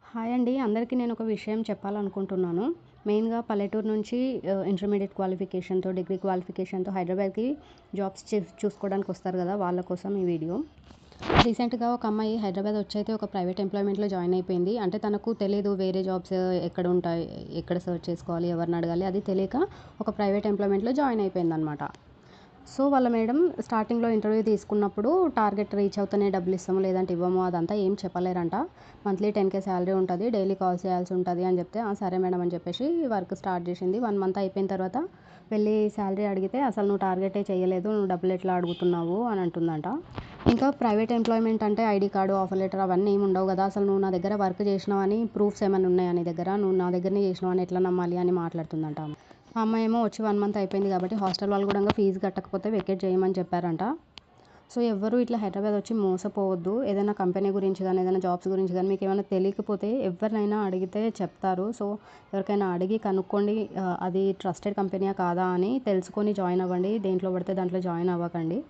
Hi అండి. అందరికీ నేనొక విషయం చెప్పాలనుకుంటున్నాను. మెయిన్‌గా పల్లెటూరు నుంచి ఇంటర్మీడియేట్ క్వాలిఫికేషన్‌తో, డిగ్రీ క్వాలిఫికేషన్‌తో హైదరాబాద్‌కి జాబ్స్ చూసుకోవడానికొస్తారు గదా! వాళ్ళ కోసం ఈ వీడియో. రీసెంట్‌గా ఒక అమ్మాయి హైదరాబాద్ వచ్చైతే ఒక ప్రైవేట్ ఎంప్లాయ్‌మెంట్‌లో జాయిన్ అయిపోయింది. అంటే తనకు తెలీదు వేరే జాబ్స్ ఎక్కడుంటాయి, ఎక్కడ సెర్చ్ చేసుకోవాలి, ఎవరిని అడగాలి అది తెలియక ఒక ప్రైవేట్ ఎంప్లాయ్‌మెంట్‌లో జాయిన్ అయిపోయిందనమాట. సో, వాళ్ళ మేడం స్టార్టింగ్‌లో ఇంటర్వ్యూ తీసుకున్నప్పుడు టార్గెట్ రీచ్ అవుతేనే డబ్బులిస్తాము, లేదంటే ఇవ్వము అదంతా ఏం చెప్పలేరంట. మంత్లీ 10,000 శాలరీ ఉంటది. డైలీ కాల్ చేయాల్సి ఉంటది అని చెప్తే, ఆ! సరే మేడం అని చెప్పేసి వర్క్ స్టార్ట్ చేసింది. 1 మంత్ అయిపోయిన తర్వాత వెళ్ళి శాలరీ అడిగితే, అసలు నువ్వు టార్గెటే చేయలేదు. నువ్వు డబ్బులు ఎట్లా అడుగుతున్నావు అని అంటుందంట. ఇంకా ప్రైవేట్ ఎంప్లాయ్‌మెంట్ అంటే ఐడీ కార్డు, ఆఫర్ లెటర్ అవన్నీ ఏమి ఉండవు కదా! అసలు నువ్వు నా దగ్గర వర్క్ చేసినావని ప్రూఫ్స్ ఏమైనా ఉన్నాయా నీ దగ్గర? నువ్వు నా దగ్గరనే చేసినావని ఎట్లా నమ్మాలి అని మాట్లాడుతుందంట ఆమె. ఆ అమ్మాయేమో వచ్చి 1 మంత్ అయిపోయింది కాబట్టి హాస్టల్ వాళ్ళు కూడా ఫీజు కట్టకపోతే వెకేట్ చేయమని చెప్పారంట. సో, ఎవ్వరు ఇట్లా హైదరాబాద్ వచ్చి మోసపోవద్దు. ఏదైనా కంపెనీ గురించి గానీ, ఏదైనా జాబ్స్ గురించి గానీ మీకేమైనా తెలియకపోతే ఎవరినైనా అడిగితే చెప్తారు. సో, ఎవరికైనా అడిగి కనుక్కోండి. అది ట్రస్టెడ్ కంపెనీయా కాదా అని తెలుసుకొని జాయిన్ అవ్వండి. దేంట్లో పడితే దాంట్లో జాయిన్ అవ్వకండి.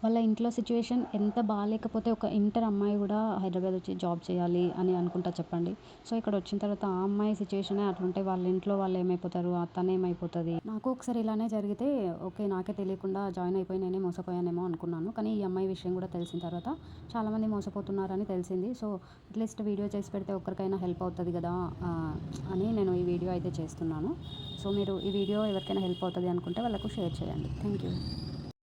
వాళ్ళ ఇంట్లో సిట్యుయేషన్ ఎంత బాలేకపోతే ఒక ఇంటర్ అమ్మాయి గూడా హైదరాబాద్ వచ్చి జాబ్ చేయాలి అని అనుకుంటా చెప్పండి. సో, ఇక్కడొచ్చిన తర్వాత ఆ అమ్మాయి సిట్యుయేషనే అట్లుంటే వాళ్ళ ఇంట్లో వాళ్ళేమైపోతారు? తనేమైపోతది? నాకు ఒకసారి ఇలానే జరిగితే ఓకే. నాకే తెలియకుండా జాయిన్ అయిపోయి నేనే మోసపోయానేమో అనుకున్నాను. కానీ ఈ అమ్మాయి విషయం గూడా తెలిసిన తర్వాత చాలామంది మోసపోతున్నారని తెలిసింది. సో, అట్‌లీస్ట్ వీడియో చేసి పెడితే ఒక్కరికైనా హెల్ప్ అవుతది గదా! అని నేను ఈ వీడియో అయితే చేస్తున్నాను. సో, మీరు ఈ వీడియో ఎవరికైనా హెల్ప్ అవుతది అనుకుంటే వాళ్ళకు షేర్ చేయండి. Thank you.